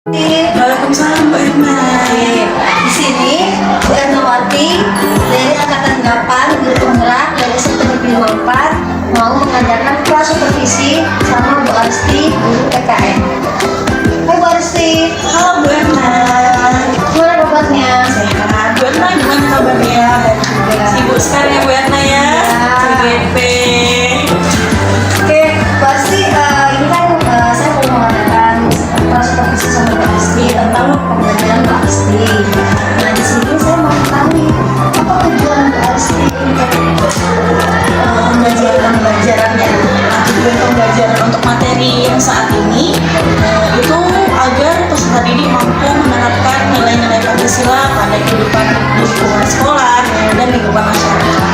Waalaikumsalam Bu Erna. Di sini Bu Ernawati dari angkatan 8 Guru Penggerak dari SMP 54 mau mengajarkan kelas supervisi sama Bu Aristi guru PKN. Hai Bu Aristi. Halo Bu Erna. Gimana kabarnya? Sehat. Bu Erna gimana kabarnya? Juga. Sibuk sekali ya Bu Erna ya. CGP. Oke, Bu Aristi, ini kan saya mau mengadakan kelas supervisi sama Bu Aristi tentang pembelajaran Bu Aristi. Nah di sini saya mau mengetahui apa tujuan Bu Aristi Pembelajarannya. Tujuan pembelajaran untuk materi yang saat ini itu agar peserta didik mampu menerapkan nilai-nilai Pancasila pada kehidupan di lingkungan sekolah dan lingkungan masyarakat.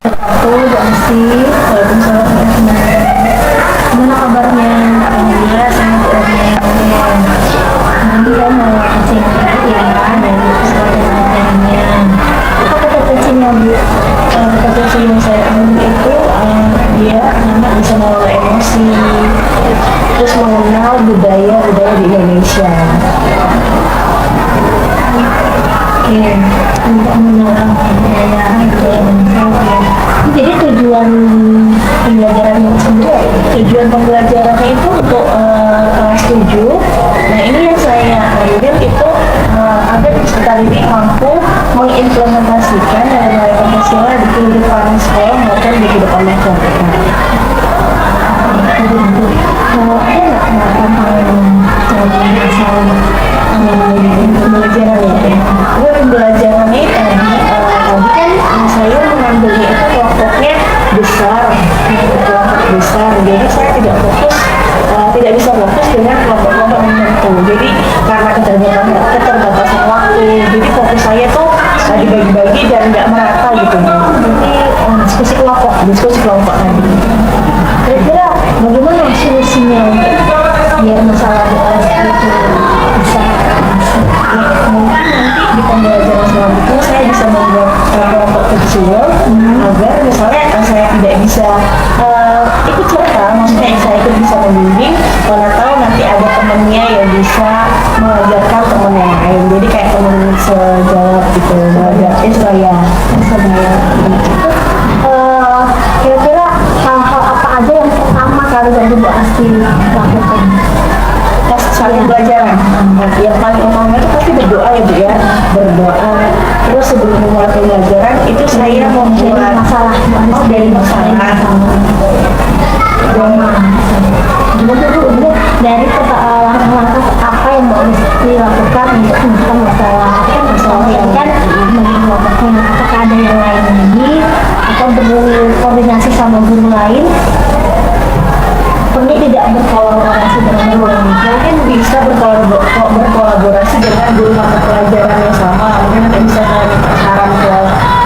Aku Bu Asti. Waalaikumsalam. Gimana kabarnya? Alhamdulillah sangat baik. Nanti kan mau kasih ya dari pesantrennya. Apa kata kuncinya Bu? Kata kunci yang saya ambil itu dia anak bisa mengelola emosi, terus mengenal budaya di Indonesia. Oke, untuk mengenal budaya itu. Jadi tujuan pembelajaran sendiri, Tujuan pembelajarannya itu untuk kelas 7. Nah ini yang saya ambil itu agar peserta didik mampu mengimplementasikan nilai Pancasila di kehidupan sekolah maupun di kehidupan masyarakat. kalau ada nggak tantangan masalah Pembelajaran ya. Pembelajarannya tadi kan saya mengambilnya itu kelompoknya besar, jadi saya tidak fokus, tidak bisa fokus dengan kelompok-kelompok tertentu. Jadi karena keterbatasan waktu, jadi fokus saya tuh dibagi-bagi dan nggak merata gitu. nanti Diskusi kelompok tadi. kira-kira bagaimana solusinya biar masalah itu bisa Mungkin nanti di pembelajaran selanjutnya saya bisa membuat kelompok kecil agar misalnya saya tidak bisa ikut serta, maksudnya saya ikut bisa membimbing, mana tahu nanti ada temennya yang bisa mengajarkan temen yang lain, jadi kayak temen sejawat gitu, belajar saya. kira-kira hal-hal apa aja yang pertama kali dari Bu Asti lakukan? Pas saat pembelajaran, yang paling utama itu pasti berdoa ya Bu ya, berdoa. Terus sebelum memulai pembelajaran itu saya membuat masalah dari masalah. Gimana Bu, dari langkah-langkah apa yang mau dilakukan untuk menyelesaikan masalah yang kan bagi kelompoknya, apakah ada yang lain lagi atau berkoordinasi sama guru lain? Ini tidak berkolaborasi dengan guru lain. Mungkin bisa berkolaborasi dengan guru mata pelajaran yang sama. Mungkin nanti bisa minta saran ke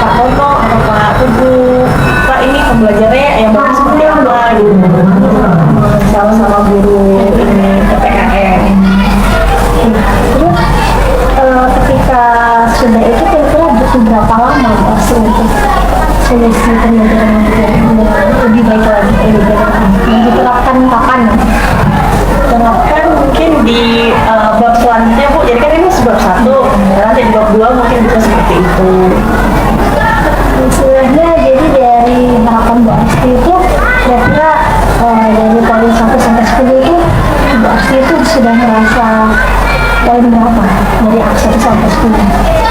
Pak Toto atau Pak Teguh. Pak ini pembelajarannya yang bagus seperti apa gitu. Sama-sama guru ini PPKN. Terus ketika sudah itu kira-kira butuh berapa lama pasti untuk solusi pembelajaran lebih baik lagi yang diterapkan kapan? Terapkan mungkin di bab selanjutnya Bu. Jadi kan ini bab 1, nanti di bab 2 mungkin bisa seperti itu. Istilahnya jadi dari harapan Bu Asti itu kira-kira dari poin 1 sampai 10 itu Bu Asti itu sudah merasa poin berapa dari 1 sampai 10?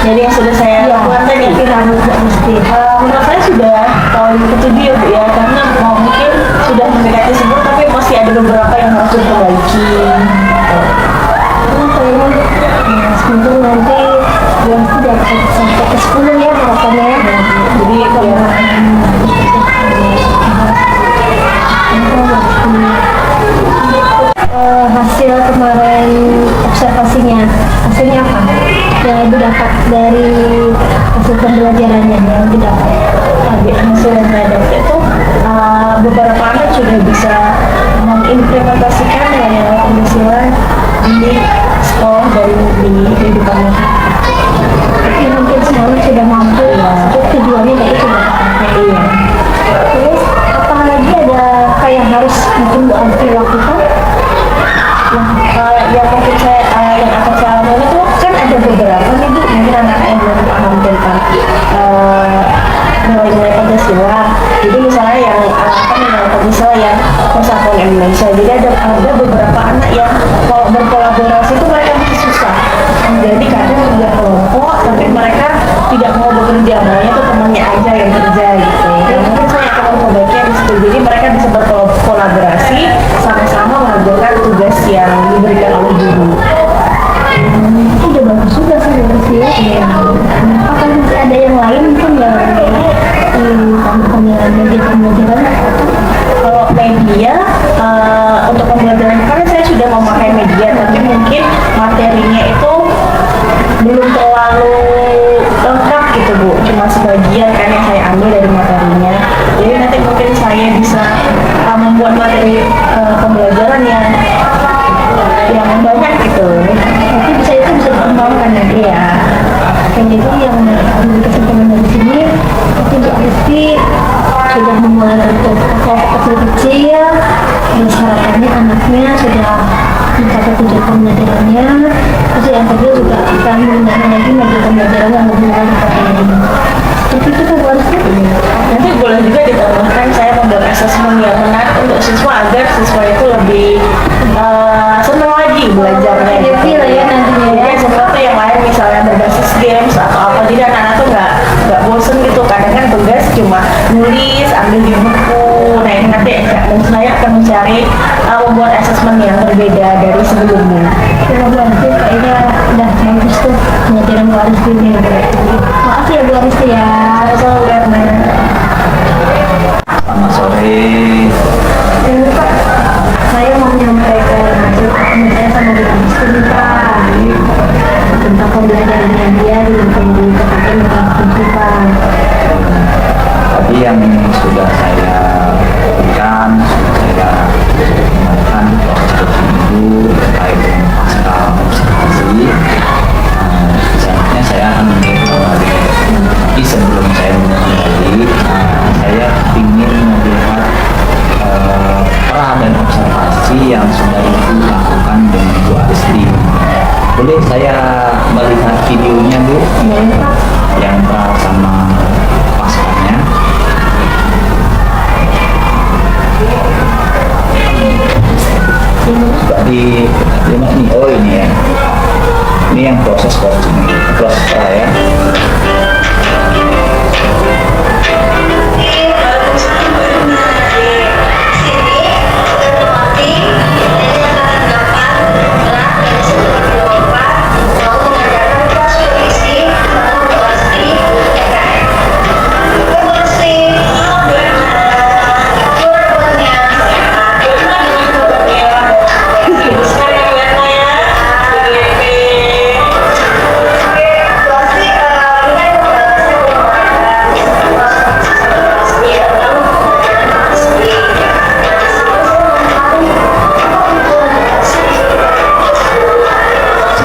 Jadi yang sudah saya lakukan tadi, kira-kira Bu Asti. menurut saya sudah poin ke-7 ya Bu ya, karena mungkin sudah mendekati 10 tapi masih ada beberapa yang harus diperbaiki. Semoga nanti Bu Asti dapat sampai ke 10 ya harapannya ya. Jadi ya, Hasil kemarin observasinya, hasilnya apa? Yang Ibu dapat dari hasil pembelajarannya yang Ibu dapat? hasil yang saya dapat itu beberapa anak sudah bisa mengimplementasikan nilai-nilai Pancasila di sekolah dari di kehidupan masyarakat. Tapi mungkin semuanya sudah mampu ya. Tujuannya tadi sudah tercapai. Iya. Terus apalagi ada kayak harus mungkin Bu Asti lakukan? Yang mungkin yang akan saya lakukan itu kan ada beberapa nih Bu, mungkin anak yang belum paham tentang nilai-nilai Pancasila. Jadi misalnya yang nilai Pancasila yang persatuan Indonesia. Jadi ada beberapa anak yang kalau berkolaborasi itu mereka masih susah. Jadi kadang kerja kelompok tapi mereka tidak mau bekerja, maunya tuh temannya aja yang kerja gitu. Dan mungkin saya akan memperbaikinya di situ. Jadi mereka bisa berkolaborasi sama-sama mengerjakan tugas yang diberikan oleh guru. Itu udah bagus juga sih Bu Asti ya. Apakah masih ada yang lain mungkin yang tambahkan media pembelajaran? Kalau media untuk pembelajaran karena saya sudah memakai media, tapi mungkin materinya itu belum terlalu lengkap gitu Bu, cuma sebagian kan yang saya ambil dari materinya. mulai dari kecil-kecil, terus harapannya anaknya sudah mencapai tujuan pembelajarannya, terus yang kedua juga akan menggunakan lagi metode pembelajaran yang lebih baik seperti ini. Seperti itu Bu Aristi. Nanti boleh juga ditambahkan saya membuat asesmen yang menarik untuk siswa agar siswa itu lebih senang lagi belajarnya. Happy lah ya nantinya ya. Jadi sesuatu yang lain misalnya berbasis games atau apa, jadi anak-anak tuh nggak bosen gitu. Kadang kan tugas cuma nulis, ambil di buku. Nah ini nanti saya akan mencari membuat asesmen yang berbeda dari sebelumnya. Ya Bu Aristi, kayaknya udah bagus tuh pengajaran Bu Aristi ini. Maaf ya Bu Aristi ya. Karena Selamat sore. Ini Pak, saya mau menyampaikan hasil saya sama Bu Aristi nih Pak, tentang pembelajarannya dia di Kabupaten Bekasi Pak. Tadi yang sudah saya berikan, sudah saya ingatkan proses minggu terkait dengan pasca observasi. Selanjutnya saya akan kembali. Tapi sebelum saya kembali, saya ingin melihat pra dan observasi yang sudah Ibu lakukan dengan Bu Aristi. Boleh saya melihat videonya Bu? Yang pra sama paskanya. Coba di mana nih? Oh ini ya. Ini yang proses coaching, proses pra ya.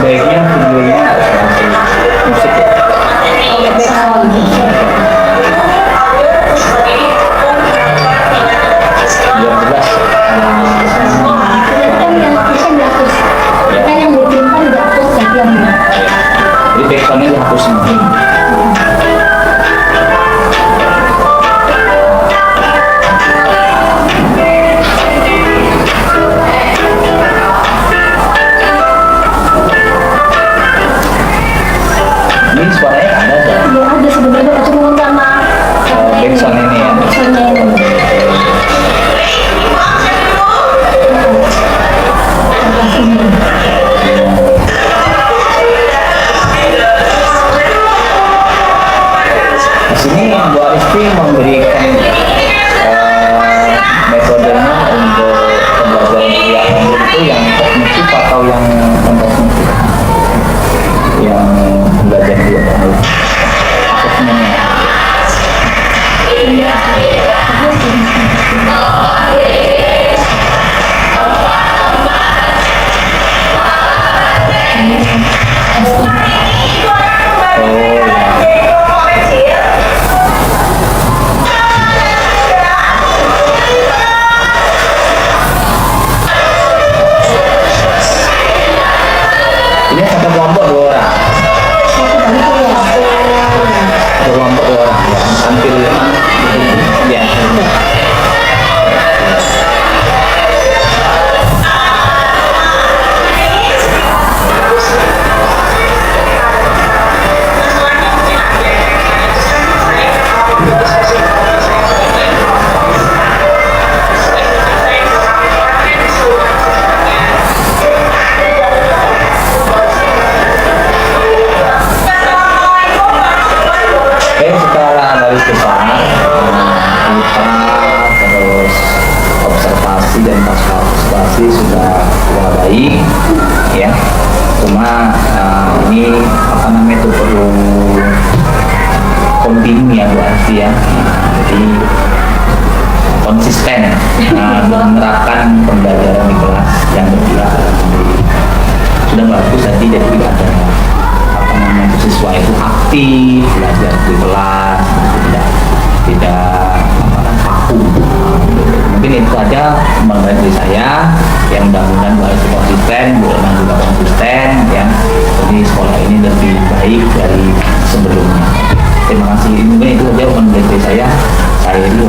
Sebaiknya videonya harus masih musik ya. Biar jelas. Kan yang dikirimkan dihapus ganti yang mana? Jadi backsoundnya dihapus semua. Ini suaranya ada dan Ya ada sebenarnya cuma sama backsound ini ya. backsoundnya ini. Di sini Bu Aristi memberikan metodenya untuk pembelajaran kuliah online itu yang kognitif atau yang non kognitif, yang belajar di online asesmennya. Ini satu kelompok 2 orang. Satu kelompok 2 orang ya. Tampil ya. Oke, setelah analis besar, kita terus observasi dan pasca observasi sudah baik, ya. Cuma ini apa namanya itu perlu kontinu ya Bu Aristi ya. Jadi konsisten menerapkan pembelajaran di kelas yang berpihak sendiri. Sudah bagus tadi, jadi ada apa namanya siswa itu aktif belajar di kelas, tidak apa namanya kaku itu aja kemampuan dari saya, yang mudah-mudahan Bu Asti konsisten, Bu Erman juga konsisten, ya. Jadi sekolah ini lebih baik dari sebelumnya. Terima kasih. Mungkin itu aja kemampuan dari saya. Saya ini